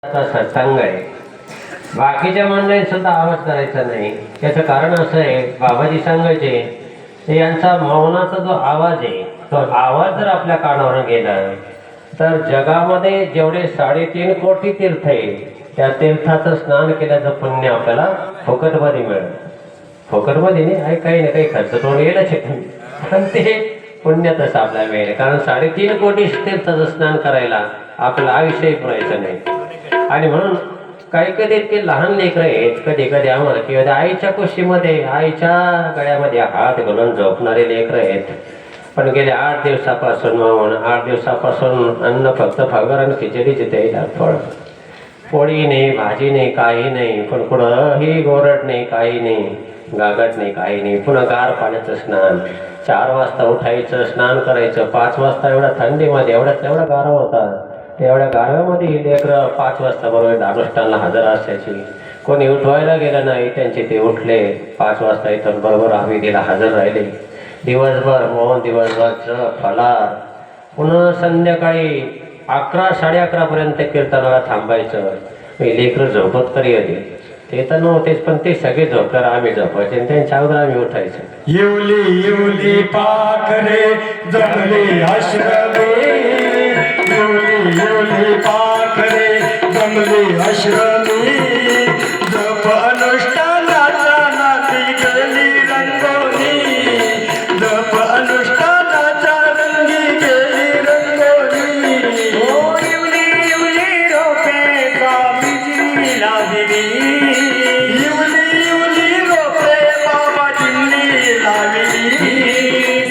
सत्संग आहे. बाकीच्या मंडळीत सुद्धा आवाज करायचा नाही. त्याचं कारण असं आहे, बाबाजी सांगायचे यांचा मौनाचा जो आवाज आहे तो आवाज जर आपल्या कानावर गेला तर जगामध्ये जेवढे 3.5 कोटी तीर्थ आहे त्या तीर्थाचं स्नान केल्याचं पुण्य आपल्याला फुकटमध्ये मिळेल. फुकटमध्ये नाही, काही ना काही खर्च करून गेलंच पण ते पुण्य तसं आपल्याला मिळेल. कारण 3.5 कोटी तीर्थाचं स्नान करायला आपलं आयुष्यही पुरायचं नाही. आणि म्हणून काही कधी इतके लहान लेकरं आहेत, कधी कधी आम्हाला किंवा आईच्या कुशीमध्ये आईच्या गळ्यामध्ये हात घालून झोपणारे लेकरं आहेत. पण गेल्या 8 दिवसापासून 8 दिवसापासून अन्न फक्त फागर आणि खिचडीचे द्यायला फळ, पोळी नाही, भाजी नाही, काही नाही. पण कुठंही गोरट नाही, काही नाही, गागट नाही, काही नाही. पुन्हा गार पाण्याचं स्नान. 4 वाजता उठायचं, स्नान करायचं. 5 वाजता एवढ्या थंडीमध्ये एवढा गारवा होता. एवढ्या गारव्यामध्ये लेकरं 5 वाजता बरोबर अनुष्ठानाला हजर असायची. कोणी उठवायला गेलं नाही, त्यांचे ते उठले 5 वाजता इथं बरोबर हवेलीला हजर राहिले. दिवसभर मौन, दिवसभर फलार. पुन्हा संध्याकाळी 11, 11:30 पर्यंत कीर्तनाला थांबायचं. मी लेकरं झोपत तरी होते, ते तर नव्हतेच, पण ते सगळे झोपल्यावर आम्ही झोपायचे आणि त्यांच्या अगोदर आम्ही उठायचं. येवली येवली पाखरे जमले आश्रमे, येवली येवली पाखरे जमले आश्रमे. जप अनुष्ठानाचा नाती गेली रंगोली, जप अनुष्ठानाचा रंगी गेली रंगोली. ओ येवली येवली रोपे स्वामीजी लावली, येवली येवली रोपे बाबाजींनी लावली.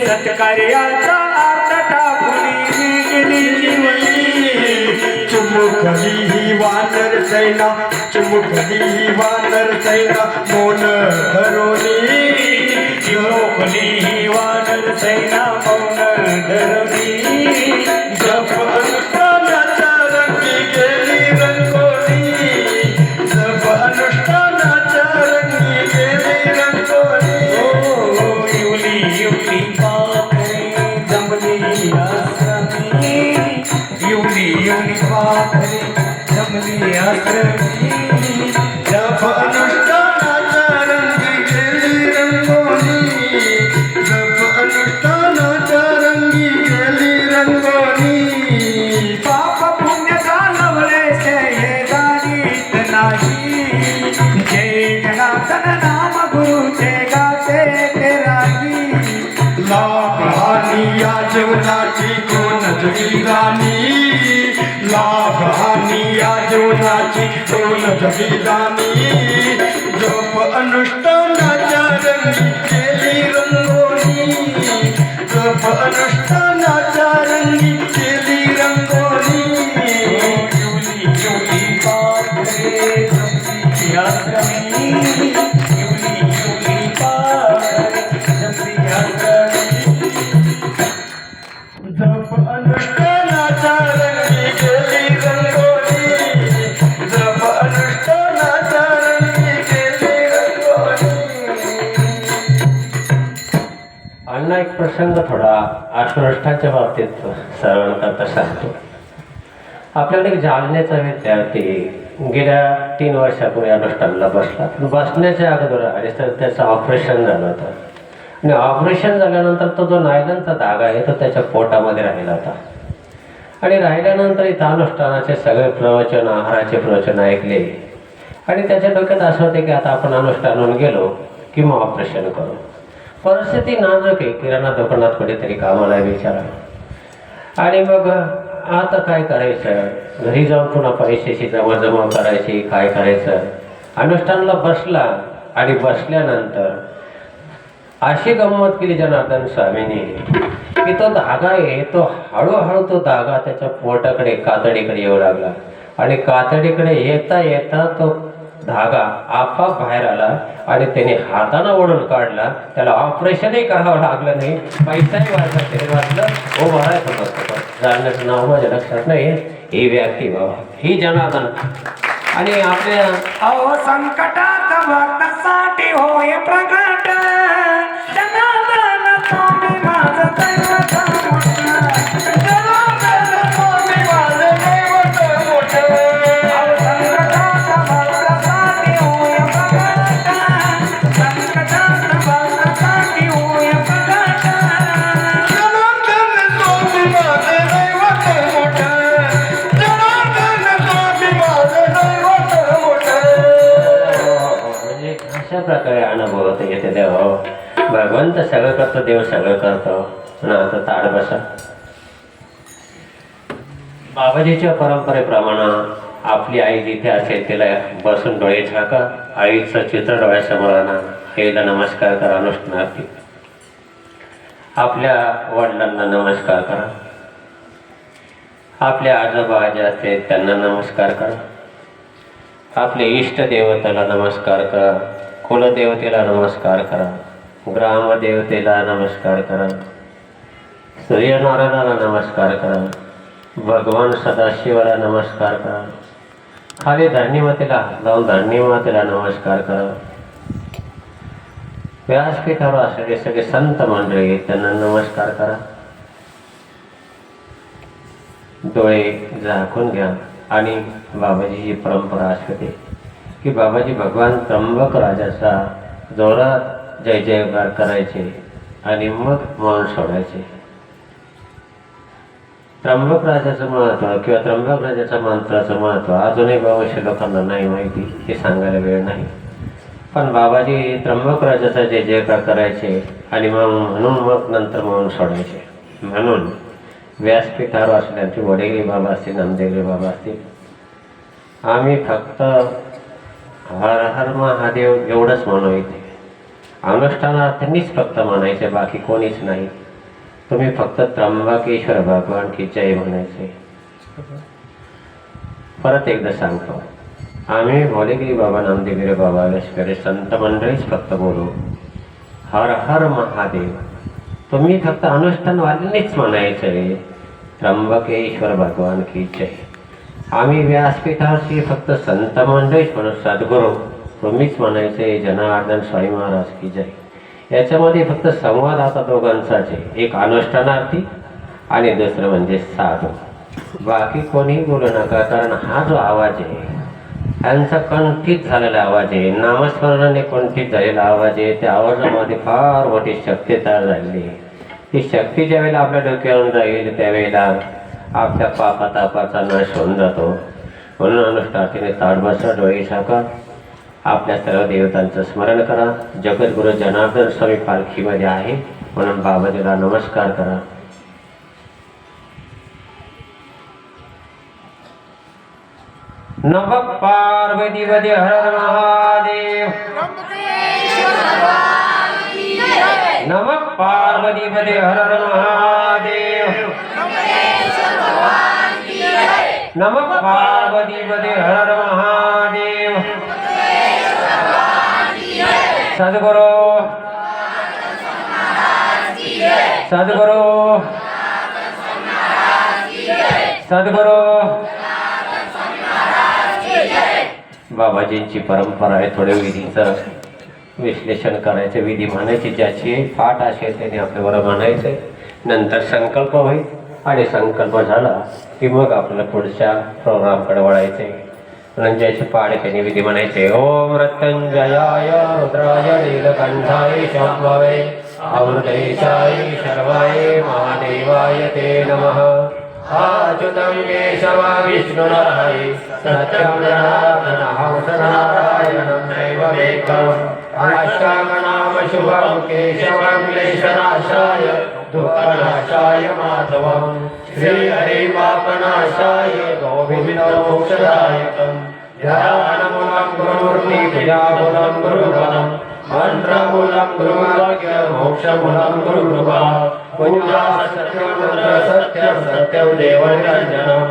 सत्कार्याचा अर्थ टाकून गेली जीवनी. चुमुकली ही वानर सैना, चुमुकली ही वानर सैना मौन धरुनी. चिमुकली ही वानर सैना मौन धरली. जप अनुष्ठानाचा रंगी गेली रंगोली, जप अनुष्ठानाचा रंगी गेली रंगोली. ओ येवली येवली पाखरे जमली आश्रमी, येवली येवली पाखरे जमली आश्रमी. जप अनुष्ठानाचा रंगी गेली रंगोली, जप अनुष्ठानाचा रंगी गेली रंगोली. पाप पुण्य घालवले शेजारीत नाही. जय जनार्दन नाम गुरुचे गाते ते राही. लाभ हानी या जीवनाची कोणच विधानी, लाभ हानी या जीवनाची कोणच विधानी. जप अनुष्ठानाच्या रंगी केली रंगोली, जप अनुष्ठानाच्या रंगी केली रंगोली. येवली येवली पाखरे जमली आश्रमी, येवली येवली पाखरे जमली आश्रमी. जप अनुष्ठानाच्या रंगी गेली रंगोली, जप अनुष्ठानाच्या रंगी गेली रंगोली. अण्णा एक प्रसंग थोडा अनुष्ठानाच्या बाबतीत सर्वांकरता सांगतो. आपल्याकडे एक जालन्याचा विद्यार्थी गेल्या 3 वर्षापूर्वी अनुष्ठानाला बसला. बसण्याच्या अगोदर आणि तर त्याचं ऑपरेशन झालं होतं. आणि ऑपरेशन झाल्यानंतर तो जो नायलनचा धागा आहे तो त्याच्या पोटामध्ये राहिला होता. आणि राहिल्यानंतर इथं अनुष्ठानाचे सगळे प्रवचन, आहाराचे प्रवचन ऐकले. आणि त्याच्या डोक्यात असं होते की आता आपण अनुष्ठानावर गेलो की मग ऑपरेशन करू. परिस्थिती नाजूक आहे, किराणा दुकानात कुठेतरी कामाला विचारा. आणि मग आता काय करायचं, घरी जाऊन पुन्हा पैशाची जमा करायची, काय करायचं. अनुष्ठानाला बसला आणि बसल्यानंतर अशी गंमत केली जनार्दन स्वामींनी की तो धागा आहे तो हळूहळू तो धागा त्याच्या पोटाकडे, कातडीकडे येऊ लागला. आणि कातडीकडे येता येता तो धागा आपाप बाहेर आला आणि त्याने हाताने ओढून काढला. त्याला ऑपरेशनही करावं लागलं नाही, पैसाही वाचला, शरीर वाचलं. हो भरायचं मस्त. जालन्याचं नाव माझ्या लक्षात नाही. ही व्यक्ती बाबा, ही जनार्दन. आणि आपल्या अहो संकटात भक्तासाठी होय प्रगट. जनार्दन स्वामी माझं दैवत मोठं, जनार्दन स्वामी माझं दैवत मोठं. प्रकारे अनुभवत येते देव. भगवंत सगळं करतो, देव सगळं करतो. आणि आता ताड बसा. बाबाजीच्या परंपरेप्रमाणे आपली आई जिथे असेल तिला बसून डोळे झाका. आईचं चित्र डोळ्यासमोर आणा. आईला नमस्कार करा. अनुष्ठानार्थी आपल्या वडिलांना नमस्कार करा. आपले आजोबा जे असतील त्यांना नमस्कार करा. आपले इष्ट देवतेला नमस्कार करा. कुलदेवतेला नमस्कार करा. ग्रामदेवतेला नमस्कार करा. सूर्यनारायणाला नमस्कार करा. भगवान सदाशिवाला नमस्कार करा. खाली धरणीमातेला हात लावून धरणीमातेला नमस्कार करा. व्यासपीठावर असलेले सगळे संत मंडळी त्यांना नमस्कार करा. डोळे झाकून घ्या. आणि बाबाजीची परंपरा अशी होती की बाबाजी भगवान त्र्यंबक राजाचा जोरात जय जयकार करायचे आणि मग मौन सोडायचे. त्र्यंबक राजाचं महत्त्व किंवा त्र्यंबक राजाच्या मंत्राचं महत्त्व अजूनही बाबाशी लोकांना नाही माहिती. हे सांगायला वेळ नाही. पण बाबाजी त्र्यंबक राजाचा जय जयकार करायचे आणि मग नंतर मौन सोडायचे. म्हणून व्यासपीठावर असल्याचे वडेगिरी बाबा असतील, नामदेवगिरी बाबा असतील, आम्ही फक्त हर हर महादेव एवढंच म्हणू इथे. अनुष्ठानार्थींनीच फक्त म्हणायचे, बाकी कोणीच नाही. तुम्ही फक्त त्र्यंबकेश्वर भगवान की जय म्हणायचे. परत एकदा सांगतो, आम्ही भोलेगिरी बाबा, नामदेवगिरी बाबा, लष्करी संत मंडळीच फक्त बोलू हर हर महादेव. तुम्ही फक्त अनुष्ठानवाल्यांनीच म्हणायचंय त्र्यंबकेश्वर भगवान की जय. आम्ही व्यासपीठावरची फक्त संत मंडळीच म्हणून सद्गुरू तुम्हीच म्हणायचे जनार्दन स्वामी महाराज की जय. याच्यामध्ये फक्त संवाद आता दोघांचाच आहे. एक अनुष्ठानार्थी आणि दुसरं म्हणजे साधू. बाकी कोणीही बोलू नका. कारण हा जो आवाज आहे यांचा कंठित झालेला आवाज आहे. नामस्मरणाने कंठित झालेला आवाज आहे. त्या आवाजामध्ये फार मोठी शक्ती तयार झालेली आहे. ती शक्ती ज्या वेळेला आपल्या डोक्यावरून जाईल त्यावेळेला आपल्या पापातापाचा नाश होऊन जातो. म्हणून अनुष्ठानार्थीने ताट बसा, डोळे झाका. आपल्या सर्व देवतांचं स्मरण करा. जगद्गुरु जनार्दन स्वामी पालखीमध्ये आहे म्हणून बाबाजीला नमस्कार करा. नमः पार्वती पते हर महादेव. नमः पार्वती पते हर महादेव. नमः पार्वती पते हर महादेव. सद्गुरु सद्गुरु सद्गुरु. बाबाजींची परंपरा आहे. थोडे विधीचं विश्लेषण करायचं. विधी म्हणायची ज्याची पाठ असेल त्याने आपल्याबरोबर म्हणायचं. नंतर संकल्प होईल आणि संकल्प झाला की मग आपल्याला पुढच्या प्रोग्रामकडे वळायचे. म्हणून ज्याची पाठ त्यांनी विधी म्हणायचे. ओम मृत्युंजयाय रुद्राय नीलकंठाय शंभवे अमृतेशाय शर्वाय महादेवाय ते नमः. अच्युतं केशव विष्णुर्हरि सत्यं जनार्दन हंसनारायणं दैवमेकम्. अष्टाङ्गनाम शुभं केशवं क्लेशनाशाय दुःखनाशाय माधवं. श्रीहरिपापनाशाय गोविन्दमोक्षदायकम्. ध्यानमूलं गुरुर्निभुजामूलं गुरुबलं. मन्त्रमूलं गुरुवाक्यं मोक्षमूलं गुरुकृपा. पूजा सत्यं सत्यं देवनिरञ्जनं.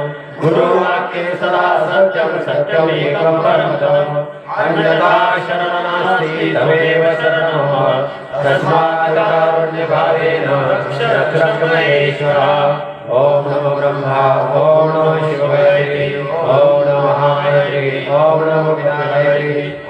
गुरुवाक्ये सदा सत्यं सत्यमेकं परमम्. अन्यथा शरणं नास्ति तमेव शरणं मम. तस्मात् कारुण्यभावेन रक्ष महेश्वर. ओम नमो ब्रह्मा. ओम नमो शिवाय. ओम नमो महादेवाय. ओम नमो विनायकाय.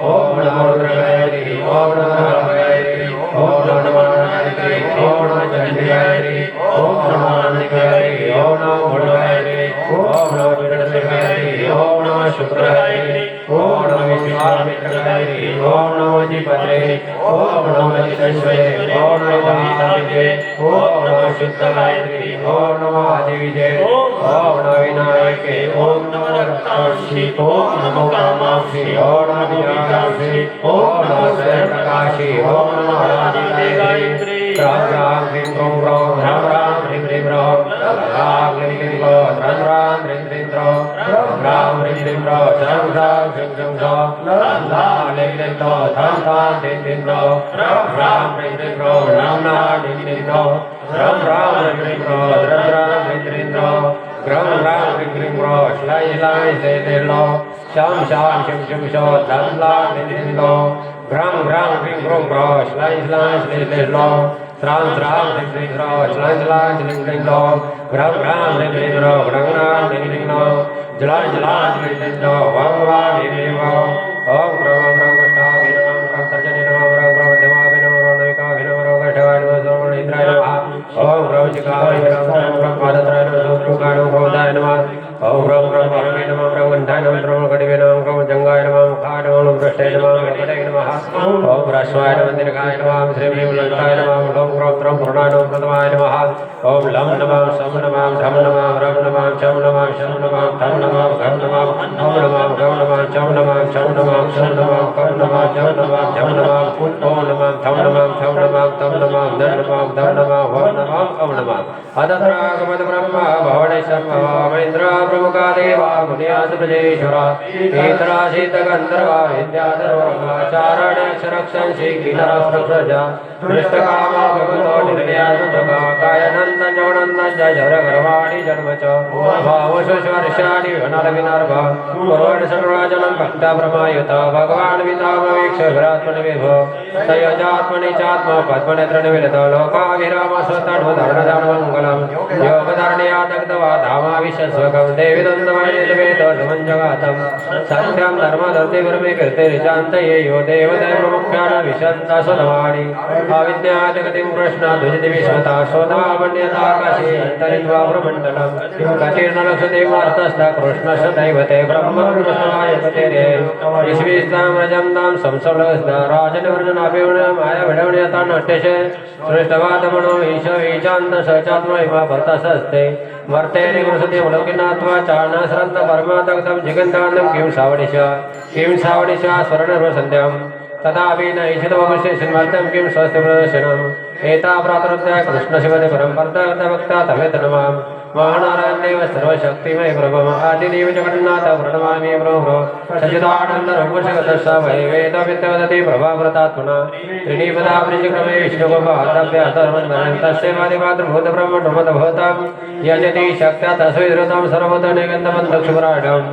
ओम नमो रुद्राय. ओम नमो रामाय. ओम नमो नारायणाय. ओम नमो चंडिकाय. ओम नमो आनंदकाय. ओम नमो गुरुवाय. ओम नमो विष्णुदेवाय. ओम नमो शुक्राय. ओम नमो विश्वामित्रगदैरी ओम नमो जिपत्रे ओम नमो जितेश्वरे ओम नमो गीताविजे ओम नमो शुद्धगायत्री ओम नमो आदिविजे ओम नमो विनायके ओम नमो रक्ताक्षी ओम नमो कामाक्षी ओम नमो विजयाक्षी ओम नमो स्वयंप्रकाशी ओम नमो आदिगायत्री राम राम ह्रीं क्रों क्रों राम राम ह्रीं ह्रीं रों राम ह्रीं ह्रीं क्रों राम राम ह्रीं ह्रीं क्रों राम ह्रीं ह्रीं क्रों शं शं शं शं शं राम ह्रीं ह्रीं क्रों धं धं धिं धिं क्रों राम ह्रीं ह्रीं क्रों राम नाम ह्रीं ह्रीं क्रों राम राम ह्रीं ह्रीं क्रों राम राम ह्रीं ह्रीं क्रों ग्रम राम ह्रीं ह्रीं क्रों श्लाई श्लाई से ते लो शं शं शं शं शं धं ला धिं धिं लो ग्रम ग्रम ह्रीं क्रों क्रों श्लाई श्लाई से ते लो श्राम श्राम ह्रीं ह्रीं क्रों श्लाई श्लाई ह्रीं ह्रीं लो ग्रम ग्रम ह्रीं ह्रीं क्रों ग्रम ग्रम ह्रीं ह्रीं लो जला जला ह्रीं ह्रीं लो वां वां ह्रीं ह्रीं वां ओम ग्रम ग्रम कष्टाभि नमः ग्रम तर्जनि नमः ग्रम ग्रम धमाभि नमः रोणविकाभि नमः रोगष्टवाय नमः सोमनिद्राय नमः ओम ग्रम चिकाभि नमः ग्रम पादत्राय नमः सोत्रुकाय नमः क्रोधाय नमः ओम ग्रम ग्रम वामे नमः ग्रम गन्धाय नमः ग्रम कटिवे नमः ग्रम जंगाय नमः मुखाय नमः भ्रष्टाय नमः गणपतये नमः ओम ह्रस्वाय नमः दीर्घाय नमः श्री ह्रीं लंकाय नमः ओम ग्रम त्रम पूर्णाय नमः प्रथमाय नमः ओम लं नमः सम नमः धम नमः रम नमः चम नमः शम नमः धम नमः घम नमः ओम नमः गम नमः चम नमः चम नमः शम नमः कम नमः जम नमः झम नमः ओम नमः थम नमः थम नमः तम नमः धन नमः धम नमः वम नमः ओम नमः अदत्रागमद ब्रह्म भवनेश्वर महेन्द्र प्रमुखा देवा मुनियास प्रजेश्वरा एतराशीत गंधर्वा विद्याधर्वाचारण्यक्षरक्षंसि किन्नरप्रजा पृष्ठकामा भगवतो निर्णयात्मका कायनन्द जवनन्द जर गर्वाणि जन्म च भावशोषवर्षाणि विनर्भ पुरोण सर्वराजनं भक्ता प्रमायुत भगवान् वितामवीक्ष विरात्मनि विभो सयजात्मनि चात्म पद्मनेत्र निमिलित लोकाभिराम स्वतनुधरणधर्ममङ्गलं योगधर्ण्या दग्धवा धामाविशस्वकं देवी दन्तमयेतवेद समञ्जगातं सत्यं धर्मदर्तिगुरुमे कीर्तिरिचान्तये यो देवदैवमुख्यान् विशन्त सुधवाणि अविद्यादिगतिं कृष्ण ध्वजति विश्वता शोधामन्यताकाशे अन्तरित्वा ब्रह्मण्डलं कतीर्णलक्षदेवार्थस्थ कृष्णस्य दैवते ब्रह्मकृष्णाय पतेरे विश्वेस्तां रजं तां संसर्गस्ता राजनिवर्जनाभिमाया विडवण्यता नट्यशे सृष्टवादमनो ईश ईशान्त सचात्मा इमा भर्तसस्ते वर्ते निगुरुसति मुलकिनात्वा चारणसरन्त परमातक्तं जिगन्तानं किं सावडिशा स्वर्णसन्ध्याम् तथापि न ईशितवशेषन्मर्तं किं स्वस्य प्रदर्शनम् एता प्रातरुद्धाय कृष्णशिवते परं भक्ता तमेत नमां महानारायणदेव सर्वशक्तिमय प्रभव आदिदेव जगन्नाथ प्रणमामि प्रभो सचिदानन्दरूपशगतस्स वै वेदविद्यवदति प्रभाव्रतात्मना त्रिणीपदावृजक्रमे विष्णुगोपादभ्यातर्वन्मनं तस्य वादिमातृभूतब्रह्मणोमदभूतं यजति शक्त्या तस्वैधृतं सर्वतोनिगन्धमन्तक्षुपराढं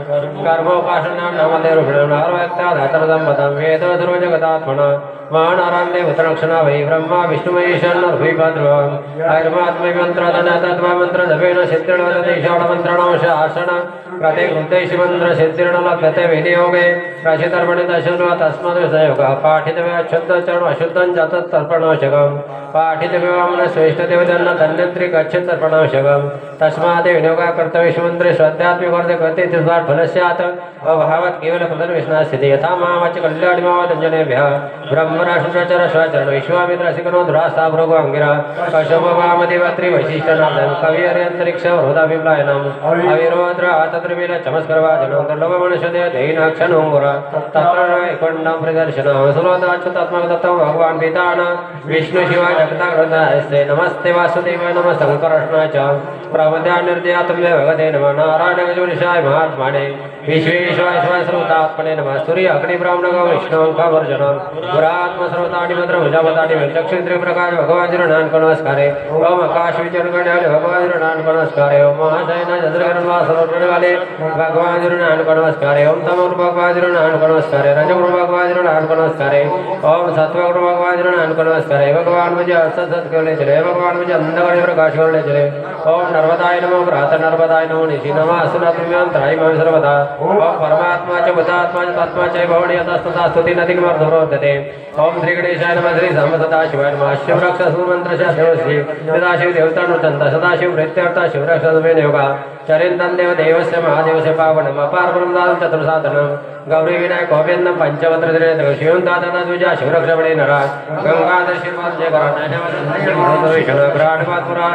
कर्मोपासनां नामदेवरूपिणं नारव्यक्ताधातरदं पदं वेदोधर्वजगतात्मना महानारायणदेव तरणक्षणा वै ब्रह्मा विष्णुमहेशान्नर्भिपाद्रवम् आयुर्मात्मैमन्त्रधनतत्त्वमन्त्रजपेन सिद्धिर्वदतीशाणमन्त्रणं शासन प्रते कृतैषिमन्त्रसिद्धिर्नलभ्यते विनियोगे राशितर्पणे दशन्वा तस्मद्विषयोगः पाठितव्य अशुद्धचरणम् अशुद्धं जातत्तर्पणावश्यकम् पाठितव्यवामनश्रेष्ठदेवतन्न धन्यन्त्री गच्छत्तर्पणावश्यकम् तस्मात् विनियोगः कर्तव्यमन्त्रे श्रद्धात्मिकवर्धे कृते तिस्वात् फलस्यात् अभावात् केवलफलनिर्विष्णास्यते यथा मामच कल्याणिमावदञ्जनेभ्यः ब्रह्मराष्ट्रचरस्वचरण विश्वामित्रसिकनो धुरास्ताभृगोऽङ्गिरा कशोपवामदेवत्री वैशिष्टनाथं कविहर्यन्तरिक्ष वृदाभिप्लायनम् अविरोद्र आतत्रिमिल चमस्करवाजनं दुर्लभमनुष्यदेव दैनाक्षणोङ्गुर तत्र वैकुण्ठं प्रदर्शनं सुलोदाच्युतात्मकदत्तं भगवान् पितान विष्णुशिवाय जगताग्रतास्ते नमस्ते वासुदेवाय नमः शङ्करष्णाय च प्रमद्यानिर्दयातं भगवते नमः नारायणगजुरिशाय महात्मने विश्वेश्वाय स्वस्रुतात्मने नमः सूर्य अग्निब्राह्मणगौ विष्णुवंशवर्जनं पुरात्मस्रोतानि मन्त्रभुजापतानि चक्षुत्रिप्रकाश भगवान् नमस्कारे ओम आकाश विचरणगण्याले भगवान् नमस्कारे ओम महाशयन चंद्रकरणवासरोटवाले भगवान् नमस्कारे ओम तमोर भगवान् नमस्कारे रजगुरु भगवान् नमस्कारे ओम सत्वगुरु भगवान् नमस्कारे भगवान् मुझे असत करले चले भगवान मुझे अंधकार प्रकाश करले चले ओम नर्मदाय नमो प्रातः नर्मदाय नमो निशि नमः असुरत्म्यां त्रायिमां सर्वदा ओम परमात्मा च बुधात्मा च तत्मा च भवणीय तस्तथा स्तुति नदिकमर्धरोधते ओम श्री गणेशाय नमः श्री सदा शिवाय नमः शिवरक्ष सुमंत्र देवश्री सदाशिव देवतानुतंत सदाशिव प्रत्यर्थ शिवरक्ष योगा चरिंतन देव देवस्य महादेवस्य पावनम् अपार ब्रह्मदानं चतुर्साधनं गौरी विनायक गोविंद पंचवत्र शिवंता तुझ्या शिवरक्षपणे नरा गंगाधर शिरवाद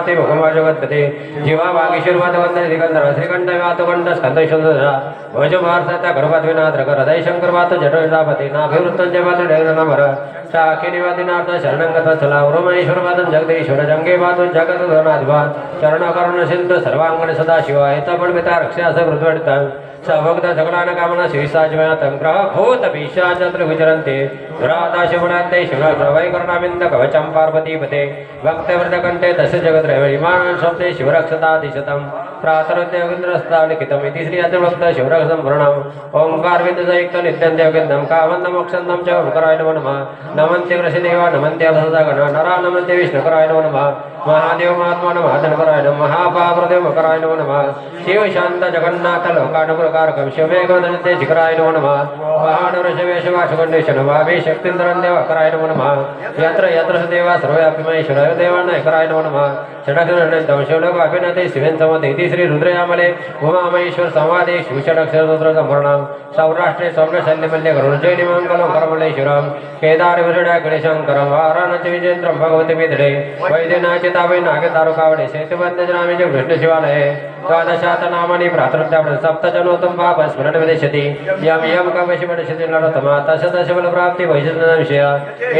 ते भगवा जगतपते जीवा वागीश्वरवाद वंदन दिगंधर श्रीकंठ वातुकंठ स्कंदशुंदरा भज भारताच्या गर्भात विनाथ हृदय शंकर वात जटपती नाभिवृत्तंचे वात नमर शाखिनिवादिनाथ शरणंगत चला उरमेश्वरवादन जगदीश्वर जंगे वातु जगत धनाधिपा चरण करुण सिद्ध सर्वांगण सदाशिवाय तपड पिता रक्षास मृद्वडता सभक्त सकलान कामना श्रीसाजमयातं ग्रह भूत पिशाचत्र विचरन्ते दुरादाशगुणान्ते शिवप्रभय करुणाविन्द कवचं पार्वतीपते भक्तवृतकण्ठे तस्य जगद्रविमानं स्वप्ने शिवरक्षतादिशतं प्रातरुद्योगिन्द्रस्तालिखितम् इति श्री अतिभक्त शिवरक्षं वर्णम् ओंकार विन्दसयुक्त नित्यं देवगिन्दं कामन्दं मोक्षन्दं च ओंकाराय नमो नमः नमन्ते वृषदेवा नमन्ते अवसदगण नरा नमन्ते विष्णुकराय नमो नमः महादेव महात्मा नमः धनकराय नमः महापाप्रदेव मकराय नमो नमः शिव शांत जगन्नाथ लोकानुप्रकारकं शिवमेघवदनते शिखराय नमो नमः महानवृषवेशवाशुगण्डेश नमाभि शक्तीन्द्रं देवकराय नमो नमः यत्र यत्र देवा सर्वव्यापी महेश्वराय देवानायकराय नमो नमः षडक्षरं शिवलोकाभिनते शिवेन्तमते इति श्री रुद्रयामले उमामहेश्वर संवादे शिवषडक्षररुद्र संवर्णं सौराष्ट्रे सौम्यशल्यमल्य गरुडजयनिमङ्गलं करमलेश्वरं केदार विरडा गणेशंकरं वाराणसी विजेन्द्रं भगवती मिथिले वैद्यनाचितावै नागतारुकावडे सेतुबन्धजनामिज कृष्णशिवालये द्वादशातनामानि भ्रातृत्यावडे सप्तजनोत्तम पाप स्मरण विदेशति यम यम कवशिवडशति नरोत्तमा तश तश बलप्राप्ति वैशनविषय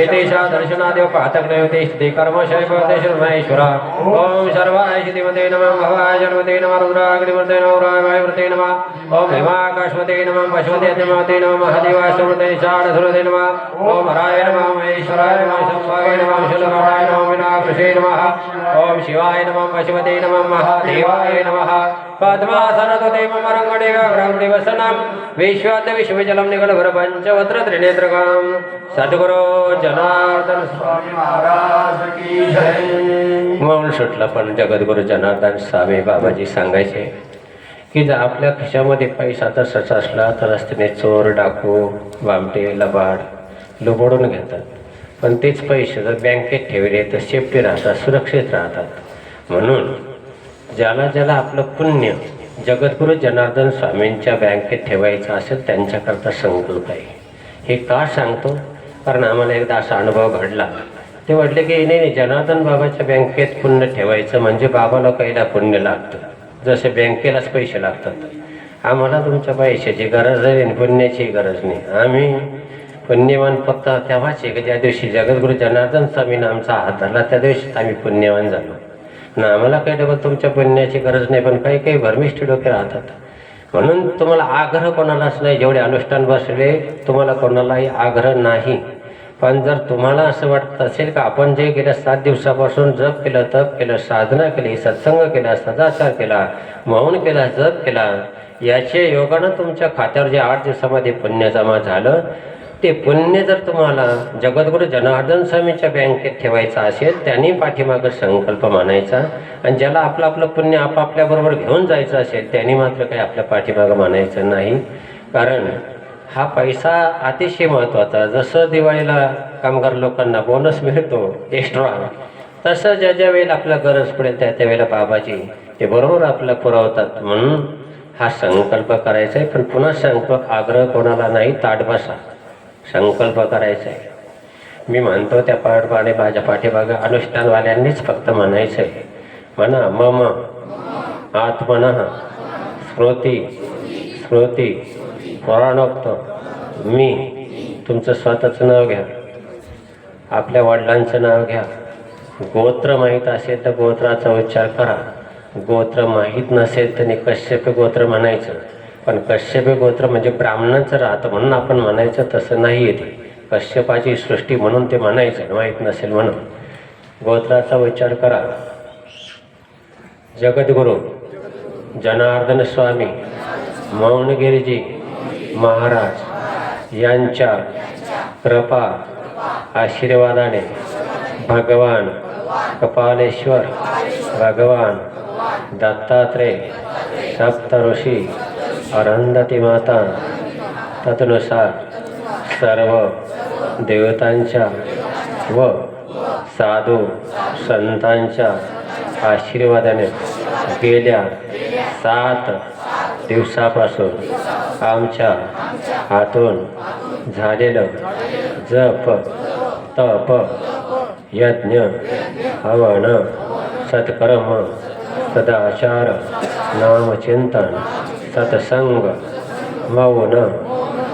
एतेषा दर्शनादेव पातकनयोते स्थिति कर्मशैवदेशमहेश्वर ओम सर्वाय श्रीमते नमः भवाय जन्मते नमः रुद्राग्निमते नमः रामायवते नमः ओम हिमाकाशवते नमः पशुपते नमः नमः महादेवाय सुमते शारदसुरते नमः ओम हराय नमः महेश्वराय नमः शंभाय नमः शलभराय नमः विनाकृषे नमः ओम शिवाय नमः पशुपते नमः महादेवाय नमः पद्मासनतुते मम रंगणेगा ब्रह्मदिवसनं विश्वात विश्वजलं निगलभर पंचवत्र त्रिनेत्रकं सद्गुरु जनार्दन स्वामी महाराज की जय. मौन सुटलं पण जगद्गुरु जनार्दन स्वामी बाबाजी सांगायचे की जर आपल्या खिशामध्ये पैसा तसाच असला तर रस्त्याने चोर डाकू बामटे लबाड लुबडून घेतात, पण तेच पैसे जर बँकेत ठेवले तर सेफ्टी राहतात, सुरक्षित राहतात. म्हणून ज्याला ज्याला आपलं पुण्य जगद्गुरु जनार्दन स्वामींच्या बँकेत ठेवायचं असेल त्यांच्याकरता संकल्प आहे. हे का सांगतो, कारण आम्हाला एकदा असा अनुभव घडला. ते म्हटले की नाही, जनार्दन बाबाच्या बँकेत पुण्य ठेवायचं म्हणजे बाबाला काहीला पुण्य लागतं, जसे बँकेलाच पैसे लागतात. आम्हाला तुमच्या पैशाची गरज आहे आणि पुण्याची गरज नाही. आम्ही पुण्यवान फक्त तेव्हाच आहे की ज्या दिवशी जगद्गुरु जनार्दन स्वामीनं आमचा हात धरला त्या दिवशीच आम्ही पुण्यवान झालो. ना आम्हाला काही डबल तुमच्या पुण्याची गरज नाही, पण काही काही भरमिष्ठी डोके राहतात. म्हणून तुम्हाला आग्रह कोणालाच नाही, जेवढे अनुष्ठान बसले तुम्हाला कोणालाही आग्रह नाही. पण जर तुम्हाला असं वाटत असेल का आपण जे गेल्या 7 दिवसापासून जप केलं, तप केलं, साधना केली, सत्संग केला, सदाचार केला, मौन केला, जप केला, याचे योगानं तुमच्या खात्यावर जे 8 दिवसामध्ये पुण्य जमा झालं, ते पुण्य जर तुम्हाला जगद्गुरु जनार्दन स्वामीच्या बँकेत ठेवायचं असेल त्यांनी पाठीमागं संकल्प मानायचा. आणि ज्याला आपलं आपलं पुण्य आपापल्याबरोबर घेऊन जायचं असेल त्यांनी मात्र काही आपल्या पाठीमागं मानायचं नाही. कारण हा पैसा अतिशय महत्त्वाचा. जसं दिवाळीला कामगार लोकांना बोनस मिळतो एक्स्ट्रा, तसं ज्या ज्या वेळेला आपल्या गरज पडेल त्या त्यावेळेला बाबाजी ते बरोबर आपल्याला पुरवतात. म्हणून हा संकल्प करायचा आहे. पण पुन्हा सांगतो, आग्रह कोणाला नाही, ताट बसा, संकल्प करायचा आहे. मी म्हणतो त्या पाठपाने माझ्या पाठीमागं अनुष्ठानवाल्यांनीच फक्त म्हणायचं आहे. म्हणा मम आत्मनः स्मृती स्मृती पुराणोक्त मी. तुमचं स्वतःचं नाव घ्या, आपल्या वडिलांचं नाव घ्या. गोत्र माहीत असेल तर गोत्राचा उच्चार करा, गोत्र माहीत नसेल तर कश्यप गोत्र म्हणायचं. पण कश्यप गोत्र म्हणजे ब्राह्मणांचं राहतं म्हणून आपण म्हणायचं, तसं नाही येते. कश्यपाची सृष्टी म्हणून ते म्हणायचं, माहीत नसेल म्हणून. गोत्राचा उच्चार करा. जगद्गुरु जनार्दन स्वामी मौनगिरीजी महाराज यांच्या कृपा आशीर्वादाने भगवान कपालेश्वर, भगवान दत्तात्रेय, सप्त ऋषी, अरुंधती माता, तदनुसार सर्व देवतांच्या व साधू संतांच्या आशीर्वादाने गेल्या 7 दिवसापासून आमच्या हातून झालेलं जप तप यज्ञ हवन सत्कर्म सदाचार नामचिंतन सत्संग मौन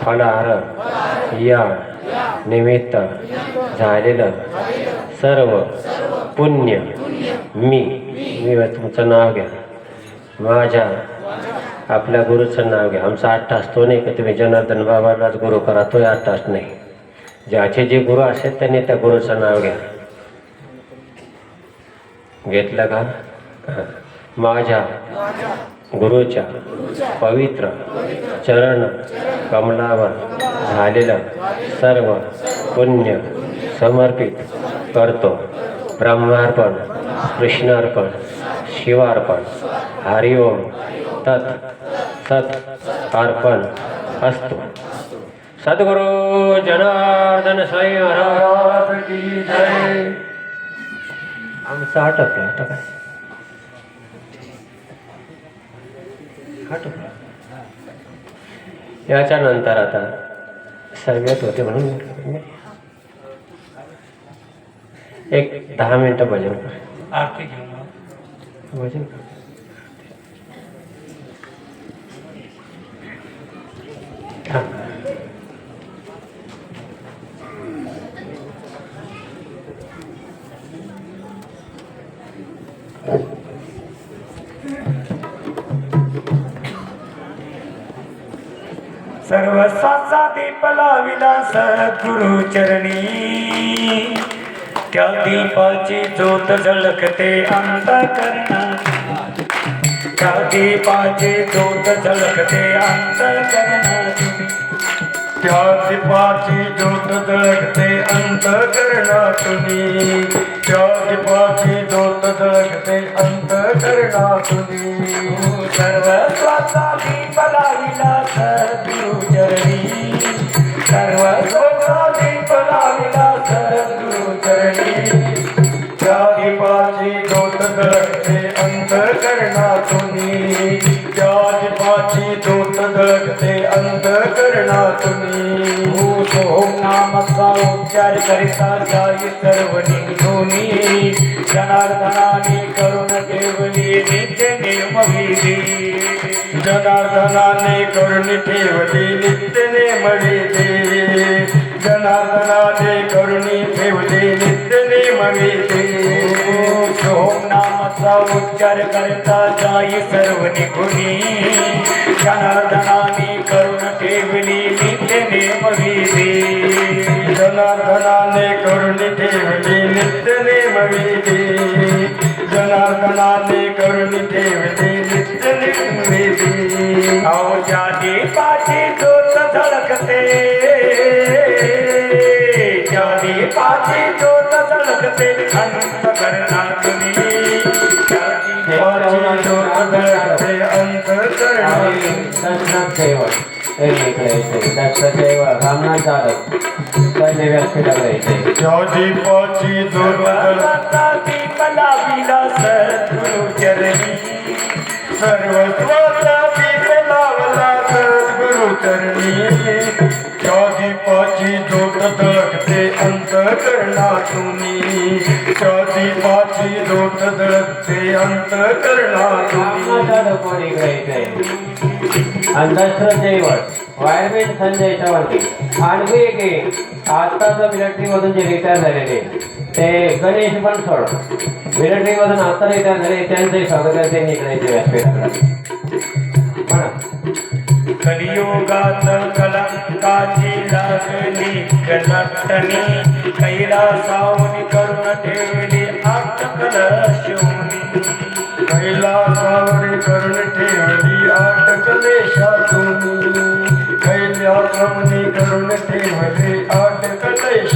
फलाहार या निमित्त झालेलं सर्व पुण्य मी तुमचं नाव घ्या, माझ्या आपल्या गुरुचं नाव घ्या. आमचा 8 तास तो नाही का तुम्ही जनार्दन बाबालाच गुरु करा, तोही 8 तास नाही. ज्याचे जे गुरु असेल त्यांनी त्या गुरुचं नाव घ्या. घेतलं का? माझ्या गुरुच्या पवित्र चरण कमलावर झालेलं सर्व पुण्य समर्पित करतो. ब्रह्मार्पण कृष्णार्पण शिवार्पण हरिओम तत् सत अर्पण असतो. सद्गुरु जनार्दन स्वामी महाराज की जय. आमचं आटपलं आता काय आटपलं. याच्यानंतर आता सर्वेत होते म्हणून एक 10 मिनिटं भजन कर. आरती घेऊन भजन कर. हां सर्वस्वाचा दीप लाविला सद्गुरु चरणी, त्या दीपाची ज्योत झळकते अंतःकरणात, त्या दीपाची ज्योत झळकते अंतःकरणात, त्या दीपाची ज्योत जळकते अंतःकरणातून, त्या दीपाची ज्योत जळकते अंतःकरणातून. सर्वस्वाचा दीप लाविला सद्गुरु चरणी, सर्वस्वाचा दीप लाविला सद्गुरु चरणी, त्या दीपाची ज्योत जळकते अंतःकरणातून, त्या दीपाची ज्योत जळकते अंतःकरणातून. ओम नामाचा उच्चार करिता जाई सर्व निघोनी, जनार्दनाने करुण ठेवली नित्य नेमविधी, जनार्दनाने करुण ठेवली नित्य नेमविधी, जनार्दनाने करुण ठेवली नित्य नेमविधी. ओम नामाचा उच्चार करता जाई सर्व निघोनी, जनार्दनाने करुण ठेवली नित्य नेमविधी, जनार्दनाने करुण ठेवली नित्य नेमविधी, जनार्दनाने करुण ठेवली नित्य नेमविधी. अवच्या दीपाची ज्योत झळकते, त्या दीपाची ज्योत झळकते अंतःकरणातून, त्या दीपाची ज्योत झळकते अंतःकरणातून. दर्शनात ठेवत दर्शनात ठेवत रामनाथ जाधव पहिले व्यासपीठाला यायचे. त्या दीपाची ज्योत सर्वस्वाचा दीप लाविला सद्गुरु चरणी, सर्वस्वाचा दीप लावला सद्गुरु चरणी, त्या दीपाची ज्योत जळकते अंतःकरणातून, त्या दीपाची ज्योत जळकते अंतःकरणातून. रामनाथ जाधव कोण इकडे यायचे. अंधश्रद्धेवर वायरमॅन संजय चव्हाणकी. आणखी एक आता जो मिलिटरीमधून जे रिटायर झालेले ते गणेश बनसोड मिलिटरीमधून आता रिटायर झाले, त्यांचंही स्वागत आहे. त्यांनी इकडे यायचे व्यासपीठाकडे. म्हणा. कलियुगात कलंकाची लागली कलटणी, कैलासावनी करुण ठेवली अटकलशोनी, कैलासावर करुण ठेवली आठ कलेशातून, कैलासावनी करुण ठेवली